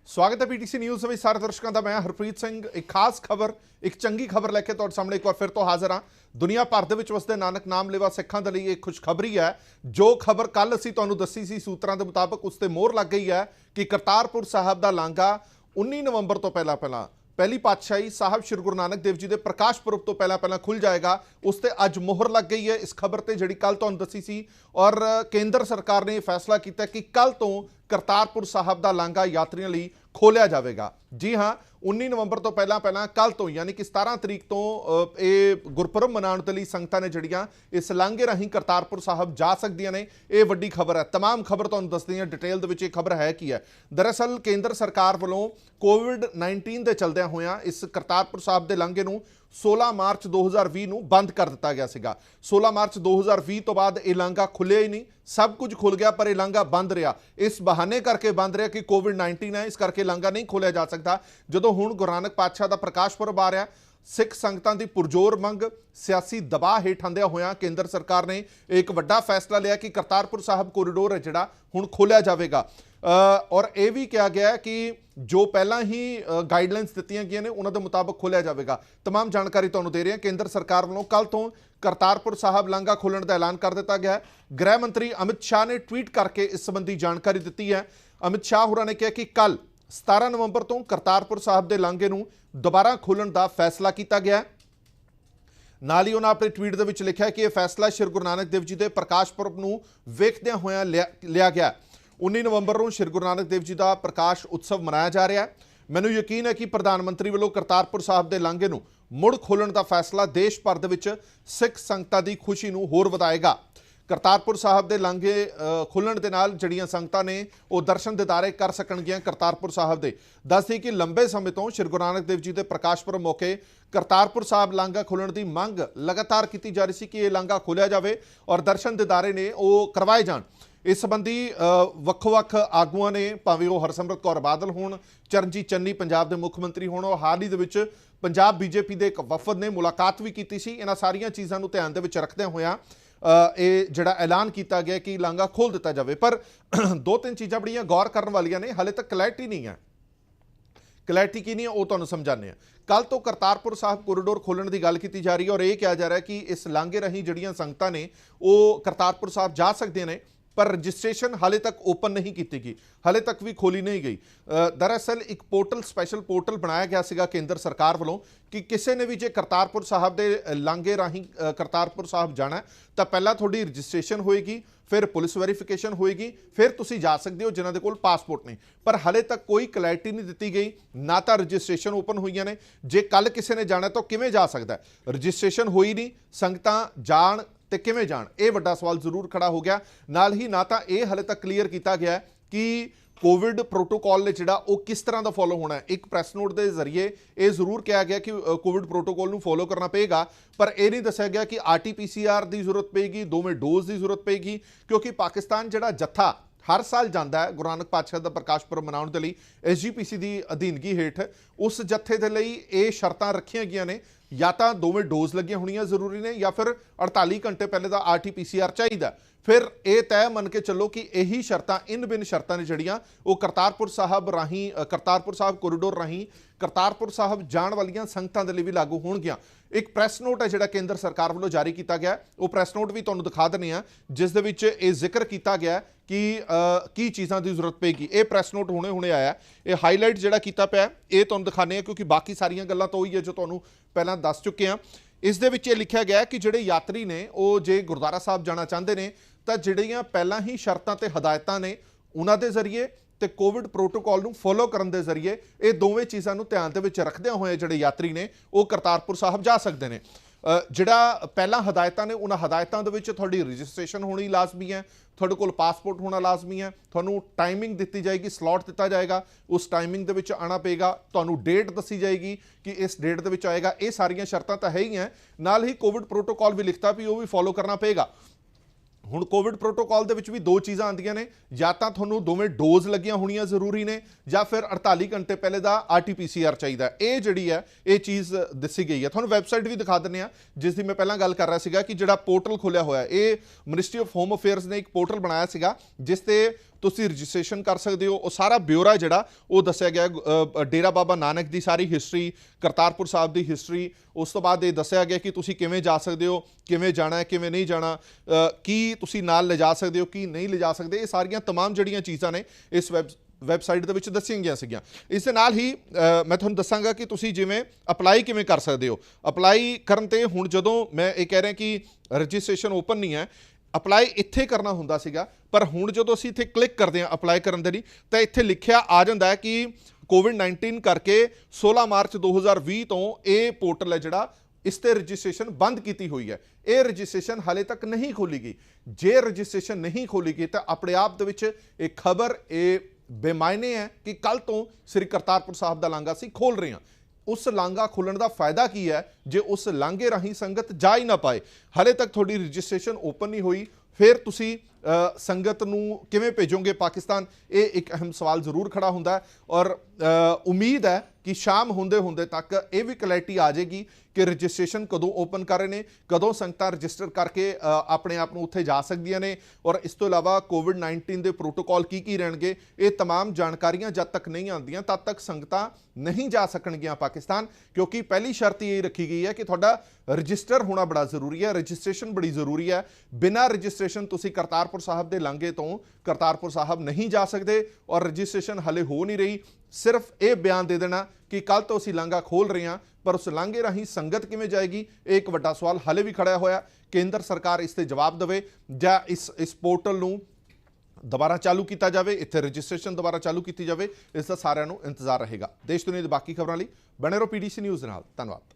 स्वागत है PTC news में सारे दर्शकों का। मैं हरप्रीत सिंह एक खास खबर एक चंगी खबर लैके तुहाडे सामने एक बार फिर तो हाजिर हाँ। दुनिया भर दे विच वसदे नानक नाम लेवा सिखां दे लई एक खुशखबरी है। जो खबर कल असीं तुहानूं दस्सी सी सूत्रां दे मुताबक उस ते मोहर लग गई है कि करतारपुर साहब दा लांघा 19 नवंबर तो पहला पहली पातशाही साहब श्री गुरु नानक देव जी के प्रकाश पुरब तो पहला खुल जाएगा। उस ते अज मोहर लग गई है इस खबर ते जिहड़ी कल तुहानूं दस्सी सी। और केंद्र सरकार ने फैसला किया कि कल तो करतारपुर साहब का लांघा यात्रियों लिए खोलिया जाएगा। जी हाँ, 19 नवंबर तो पहला कल तो यानी कि 17 तरीक तो ये गुरपुरब मनाउण दे लई संगतां ने जिहड़ियां इस लांघे राहीं करतारपुर साहब जा सकदियां ने। ये वड्डी खबर है। तमाम खबर तुहानूं दसदे हां डिटेल दे विच। ये खबर है की है, दरअसल केंद्र सरकार वालों कोविड-19 के चलदियां होइयां इस करतारपुर साहब के लांघे नूं 16 मार्च 2020 ਨੂੰ ਬੰਦ कर दिता गया ਸੀਗਾ। 16 मार्च 2020 तो बाद ਇਹ ਲਾਂਘਾ खुलिया ही नहीं, सब कुछ खुल गया पर ਇਹ ਲਾਂਘਾ बंद रहा। इस बहाने करके बंद रहा कि कोविड-19 है, इस करके ਲਾਂਘਾ नहीं खोलिया जा सकता। ਜਦੋਂ ਹੁਣ ਗੁਰੂ ਨਾਨਕ ਪਾਤਸ਼ਾਹ ਦਾ ਪ੍ਰਕਾਸ਼ ਪੁਰਬ ਆ ਰਿਹਾ, सिख संगतां दी पुरजोर मंग सियासी दबाव हेठ आंदियां होइयां केंद्र सरकार ने एक वड्डा फैसला लिया कि करतारपुर साहब कोरीडोर है जिहड़ा हुण खोलिया जाएगा। और यह भी कहा गया है कि जो पहला ही गाइडलाइनस दित्तियां गईयां ने उन्हां दे मुताबक खोलिया जाएगा। तमाम जानकारी तुहानूं दे रहे हैं। केंद्र सरकार वालों कल तो करतारपुर साहब लांघा खोलण दा ऐलान कर दिता गया है। गृह मंत्री अमित शाह ने ट्वीट करके इस संबंधी जानकारी दी है। अमित शाह होरां ने कहा कि कल 17 नवंबर तो करतारपुर साहब के लांघे नूं दोबारा खोलण का फैसला किया गया। नाल ही उन्होंने अपने ट्वीट दे विच लिखा कि यह फैसला श्री गुरु नानक देव जी के प्रकाश पुरब नूं वेखदियां होइयां लिया गया। 19 नवंबर को श्री गुरु नानक देव जी का प्रकाश उत्सव मनाया जा रहा है। मैनूं यकीन है कि प्रधानमंत्री वालों करतारपुर साहब के लांघे नूं मुड़ खोलण का फैसला देश भर दे विच सिख संगतां की खुशी नूं होर वधाएगा। करतारपुर साहब के लांघे खुलण दे नाल जिहड़ियां संगतां ने वो दर्शन दीदारे कर सकणगियां करतारपुर साहब दे। दस दी कि लंबे समय तो श्री गुरु नानक देव जी के प्रकाश पुरब मौके करतारपुर साहब लांघा खुलण की मंग लगातार की जा रही सी कि यह लांघा खोलिया जाए और दर्शन दीदारे ने वो करवाए जाण। इस संबंधी ਵੱਖ-ਵੱਖ आगुआं ने भावें वो हरसिमरत कौर बादल होण, चरणजीत चन्नी पंजाब के मुख मंत्री होण, हाल ही दे विच पंजाब बीजेपी के एक वफद ने मुलाकात भी की सी। इन्हां सारियां चीज़ां नूं ध्यान दे विच रखदे होया ये जिहड़ा ऐलान किया गया कि लांघा खोल दिता जाए। पर दो तीन चीज़ां बड़ियां गौर करन वालियां ने, हाले तक क्लैरिटी नहीं है। क्लैरिटी की नहीं है वो तुहानूं समझाने हैं। कल तो करतारपुर साहब कोरीडोर खोलण की गल की जा रही है और ये कहा जा रहा है कि इस लांघे राहीं जिहड़ियां संगतां ने वो करतारपुर साहब जा सकदे ने, पर रजिस्ट्रेशन हाले तक ओपन नहीं की गई, हाले तक भी खोली नहीं गई। दरअसल एक पोर्टल स्पैशल पोर्टल बनाया गया सीगा केंद्र सरकार वालों कि किसी ने भी जे करतारपुर साहब के लांघे राहीं करतारपुर साहब जाना तो पहला थोड़ी रजिस्ट्रेशन होएगी, फिर पुलिस वेरीफिकेशन होएगी, फिर तुसी जा सकते हो जिन्हां दे कोल पासपोर्ट नहीं। पर हाले तक कोई क्लैरिटी नहीं दी गई, ना तो रजिस्ट्रेशन ओपन हुई ने। जे कल किसी ने जाना तो किवें जा सकता है? रजिस्ट्रेशन होई नहीं, संगतां जाण ते किवें जाण, ये वड्डा सवाल जरूर खड़ा हो गया। नाल ही ना तो ये हाले तक क्लीयर किया गया कि कोविड प्रोटोकॉल ने जिहड़ा वो किस तरह का फॉलो होना है। एक प्रैस नोट के जरिए ये जरूर कहा गया कि कोविड प्रोटोकॉल नूं फॉलो करना पेगा, पर यह नहीं दस्सिया गया कि RT-PCR की जरूरत पेगी, दोवें डोज की जरूरत पेगी, क्योंकि पाकिस्तान जिहड़ा जत्था हर साल जाता है गुरु नानक पातशाह का प्रकाश पुरब मनाउण दे लई SGPC की अधीनगी हेठ, उस जत्थे दे लई ये शर्तां रखियां गईयां ने, या तो दोवें डोज लगियां होणियां जरूरी ने या फिर 48 घंटे पहले का RT-PCR चाहिए। फिर ये तय मन के चलो कि यही शर्तां इन बिन शर्तां ने जिहड़ियां वो करतारपुर साहब राहीं करतारपुर साहब कोरीडोर राहीं करतारपुर साहब जाण वालियां संगतां दे लई भी लागू होणगियां। एक प्रैस नोट है जिहड़ा केंद्र सरकार वालों जारी किया गया, वो प्रैस नोट भी तुहानूं दिखा दिंदे आ जिस दे विच ये जिक्र किया गया कि चीज़ों की जरूरत पेगी। ये प्रैस नोट हुणे हुणे आया, ये हाईलाइट जिहड़ा कीता पिया ये तुहानूं दिखाने क्योंकि बाकी सारियां गल्लां तो ही है जो तुहानूं पहलां दस चुके हैं। इस दे विच ये लिखिया गया कि जिहड़े यात्री ने वो जे गुरुद्वारा साहब जाना चाहते हैं तो जिहड़ियां पहलां ही शर्तां ते हदायतां ने उन्हां दे जरिए ते कोविड प्रोटोकॉल नूं फॉलो करन दे जरिए ये दोवें चीज़ां नूं ध्यान दे विच रखदियां होए जिहड़े यात्री ने वो करतारपुर साहब जा सकते हैं। जिहड़ा पहलां हदायतां ने उन्हां हदायतां दे विच तुहाडी रजिस्ट्रेशन होनी लाजमी है, तुहाडे कोल पासपोर्ट होना लाजमी है, तुहानूं टाइमिंग दित्ती जाएगी, स्लॉट दिता जाएगा, उस टाइमिंग दे विच आना पेगा, तुहानूं डेट दसी जाएगी कि इस डेट दे विच आएगा। ये सारियां शर्तां तां है ही हैं, नाल ही कोविड प्रोटोकॉल भी लिखता भी वो भी फॉलो करना पेगा। हुण कोविड प्रोटोकॉल दे विच भी दो चीज़ां आंदियां ने, या तां तुहानूं दोवें डोज लगियां होणियां जरूरी ने या फिर 48 घंटे पहले दा RT-PCR चाहिए। ये जिहड़ी है ये चीज़ दसी गई है। तुहानूं वैबसाइट भी दिखा दिंदे आ जिस दी मैं पहलां गल कर रहा सीगा कि जिहड़ा पोर्टल खोलिया होया, ये मिनिस्ट्री ऑफ होम अफेयर्स ने एक पोर्टल बनाया सीगा जिस ते ਤੁਸੀਂ ਰਜਿਸਟ੍ਰੇਸ਼ਨ ਕਰ ਸਕਦੇ ਹੋ। ਉਹ ਸਾਰਾ ਬਿਊਰਾ ਜਿਹੜਾ ਉਹ ਦੱਸਿਆ ਗਿਆ, ਡੇਰਾ ਬਾਬਾ ਨਾਨਕ ਦੀ ਸਾਰੀ ਹਿਸਟਰੀ, ਕਰਤਾਰਪੁਰ ਸਾਹਿਬ ਦੀ ਹਿਸਟਰੀ, ਉਸ ਤੋਂ ਬਾਅਦ ਇਹ ਦੱਸਿਆ ਗਿਆ ਕਿ ਤੁਸੀਂ ਕਿਵੇਂ ਜਾ ਸਕਦੇ ਹੋ, ਕਿਵੇਂ ਜਾਣਾ ਹੈ, ਕਿਵੇਂ ਨਹੀਂ ਜਾਣਾ, ਕੀ ਤੁਸੀਂ ਨਾਲ ਲਿਜਾ ਸਕਦੇ ਹੋ, ਕੀ ਨਹੀਂ ਲਿਜਾ ਸਕਦੇ। ਇਹ ਸਾਰੀਆਂ तमाम ਜਿਹੜੀਆਂ ਚੀਜ਼ਾਂ ਨੇ ਇਸ ਵੈਬਸਾਈਟ ਦੇ ਵਿੱਚ ਦੱਸੀਆਂ ਗਈਆਂ ਸੀਗੀਆਂ। ਇਸ ਦੇ ਨਾਲ ਹੀ ਮੈਂ ਤੁਹਾਨੂੰ ਦੱਸਾਂਗਾ ਕਿ ਤੁਸੀਂ ਜਿਵੇਂ ਅਪਲਾਈ ਕਿਵੇਂ ਕਰ ਸਕਦੇ ਹੋ। ਅਪਲਾਈ ਕਰਨ ਤੇ ਹੁਣ ਜਦੋਂ ਮੈਂ ਇਹ ਕਹਿ ਰਿਹਾ ਕਿ ਰਜਿਸਟ੍ਰੇਸ਼ਨ ਓਪਨ ਨਹੀਂ ਹੈ, ਅਪਲਾਈ ਇੱਥੇ ਕਰਨਾ ਹੁੰਦਾ ਸੀਗਾ, ਪਰ ਹੁਣ ਜਦੋਂ ਅਸੀਂ ਇੱਥੇ ਕਲਿੱਕ ਕਰਦੇ ਹਾਂ ਅਪਲਾਈ ਕਰਨ ਦੇ ਲਈ ਤਾਂ ਇੱਥੇ ਲਿਖਿਆ ਆ ਜਾਂਦਾ ਹੈ ਕਿ ਕੋਵਿਡ-19 ਕਰਕੇ 16 ਮਾਰਚ 2020 ਤੋਂ ਇਹ ਪੋਰਟਲ ਹੈ ਜਿਹੜਾ ਇਸ ਤੇ ਰਜਿਸਟ੍ਰੇਸ਼ਨ ਬੰਦ ਕੀਤੀ ਹੋਈ ਹੈ। ਇਹ ਰਜਿਸਟ੍ਰੇਸ਼ਨ ਹਾਲੇ ਤੱਕ ਨਹੀਂ ਖੋਲੀ ਗਈ। ਜੇ ਰਜਿਸਟ੍ਰੇਸ਼ਨ ਨਹੀਂ ਖੋਲੀ ਗਈ ਤਾਂ ਆਪਣੇ ਆਪ ਦੇ ਵਿੱਚ ਇਹ ਖਬਰ ਇਹ ਬੇਮਾਇਨੇ ਹੈ ਕਿ ਕੱਲ ਤੋਂ ਸ੍ਰੀ ਕਰਤਾਰਪੁਰ ਸਾਹਿਬ ਦਾ ਲਾਂਘਾ ਅਸੀਂ ਖੋਲ ਰਹੇ ਹਾਂ। ਉਸ ਲਾਂਘਾ ਖੋਲਣ ਦਾ ਫਾਇਦਾ ਕੀ ਹੈ ਜੇ ਉਸ ਲਾਂਘੇ ਰਾਹੀਂ ਸੰਗਤ ਜਾ ਹੀ ਨਾ ਪਾਏ। ਹਾਲੇ ਤੱਕ ਤੁਹਾਡੀ ਰਜਿਸਟ੍ਰੇਸ਼ਨ ਓਪਨ ਨਹੀਂ ਹੋਈ, ਫਿਰ ਤੁਸੀਂ ਸੰਗਤ ਨੂੰ ਕਿਵੇਂ ਭੇਜੋਗੇ ਪਾਕਿਸਤਾਨ? ਇਹ ਇੱਕ ਅਹਿਮ ਸਵਾਲ ਜ਼ਰੂਰ ਖੜਾ ਹੁੰਦਾ ਹੈ ਔਰ ਉਮੀਦ ਹੈ ਕਿ ਸ਼ਾਮ ਹੁੰਦੇ ਹੁੰਦੇ ਤੱਕ ਇਹ ਵੀ ਕਲੈਰਿਟੀ ਆ ਜਾਏਗੀ ਕਿ ਰਜਿਸਟ੍ਰੇਸ਼ਨ ਕਦੋਂ ਓਪਨ ਕਰ ਰਹੇ ਨੇ, ਕਦੋਂ ਸੰਗਤਾਂ ਰਜਿਸਟਰ ਕਰਕੇ ਆਪਣੇ ਆਪ ਨੂੰ ਉੱਥੇ ਜਾ ਸਕਦੀਆਂ ਨੇ, ਔਰ ਇਸ ਤੋਂ ਇਲਾਵਾ ਕੋਵਿਡ-19 ਦੇ ਪ੍ਰੋਟੋਕੋਲ ਕੀ ਰਹਿਣਗੇ। ਇਹ तमाम ਜਾਣਕਾਰੀਆਂ ਜਦ ਤੱਕ ਨਹੀਂ ਆਉਂਦੀਆਂ ਤਦ ਤੱਕ ਸੰਗਤਾਂ ਨਹੀਂ ਜਾ ਸਕਣਗੀਆਂ ਪਾਕਿਸਤਾਨ, ਕਿਉਂਕਿ ਪਹਿਲੀ ਸ਼ਰਤ ਇਹ ਰੱਖੀ ਗਈ ਹੈ ਕਿ ਤੁਹਾਡਾ ਰਜਿਸਟਰ ਹੋਣਾ ਬੜਾ ਜ਼ਰੂਰੀ ਹੈ, ਰਜਿਸਟ੍ਰੇਸ਼ਨ ਬੜੀ ਜ਼ਰੂਰੀ ਹੈ। ਬਿਨਾਂ ਰਜਿਸਟ੍ਰੇਸ਼ਨ ਤੁਸੀਂ ਕਰਤਾਰਪੁਰ ਸਾਹਿਬ ਦੇ ਲਾਂਘੇ ਤੋਂ ਕਰਤਾਰਪੁਰ ਸਾਹਿਬ ਨਹੀਂ ਜਾ ਸਕਦੇ ਔਰ ਰਜਿਸਟ੍ਰੇਸ਼ਨ ਹਲੇ ਹੋ ਨਹੀਂ ਰਹੀ। ਸਿਰਫ ਇਹ ਬਿਆਨ ਦੇ ਦੇਣਾ ਕਿ ਕੱਲ ਤੋਂ ਅਸੀਂ ਲਾਂਘਾ ਖੋਲ ਰਹੇ ਹਾਂ, ਪਰ ਉਸ ਲਾਂਘੇ ਰਾਹੀਂ ਸੰਗਤ ਕਿਵੇਂ ਜਾਏਗੀ ਇਹ ਇੱਕ ਵੱਡਾ ਸਵਾਲ ਹਲੇ ਵੀ ਖੜਾ ਹੋਇਆ। ਕੇਂਦਰ ਸਰਕਾਰ ਇਸ ਤੇ ਜਵਾਬ ਦੇਵੇ ਜਾਂ ਇਸ ਪੋਰਟਲ ਨੂੰ ਦੁਬਾਰਾ ਚਾਲੂ ਕੀਤਾ ਜਾਵੇ, ਇੱਥੇ ਰਜਿਸਟ੍ਰੇਸ਼ਨ ਦੁਬਾਰਾ ਚਾਲੂ ਕੀਤੀ ਜਾਵੇ। ਇਸ ਦਾ ਸਾਰਿਆਂ ਨੂੰ ਇੰਤਜ਼ਾਰ ਰਹੇਗਾ। ਦੇਸ਼ ਦੁਨੀਆ ਦੀ ਬਾਕੀ ਖਬਰਾਂ ਲਈ ਬਣੇ ਰਹੋ PDC ਨਿਊਜ਼ ਨਾਲ। ਧੰਨਵਾਦ।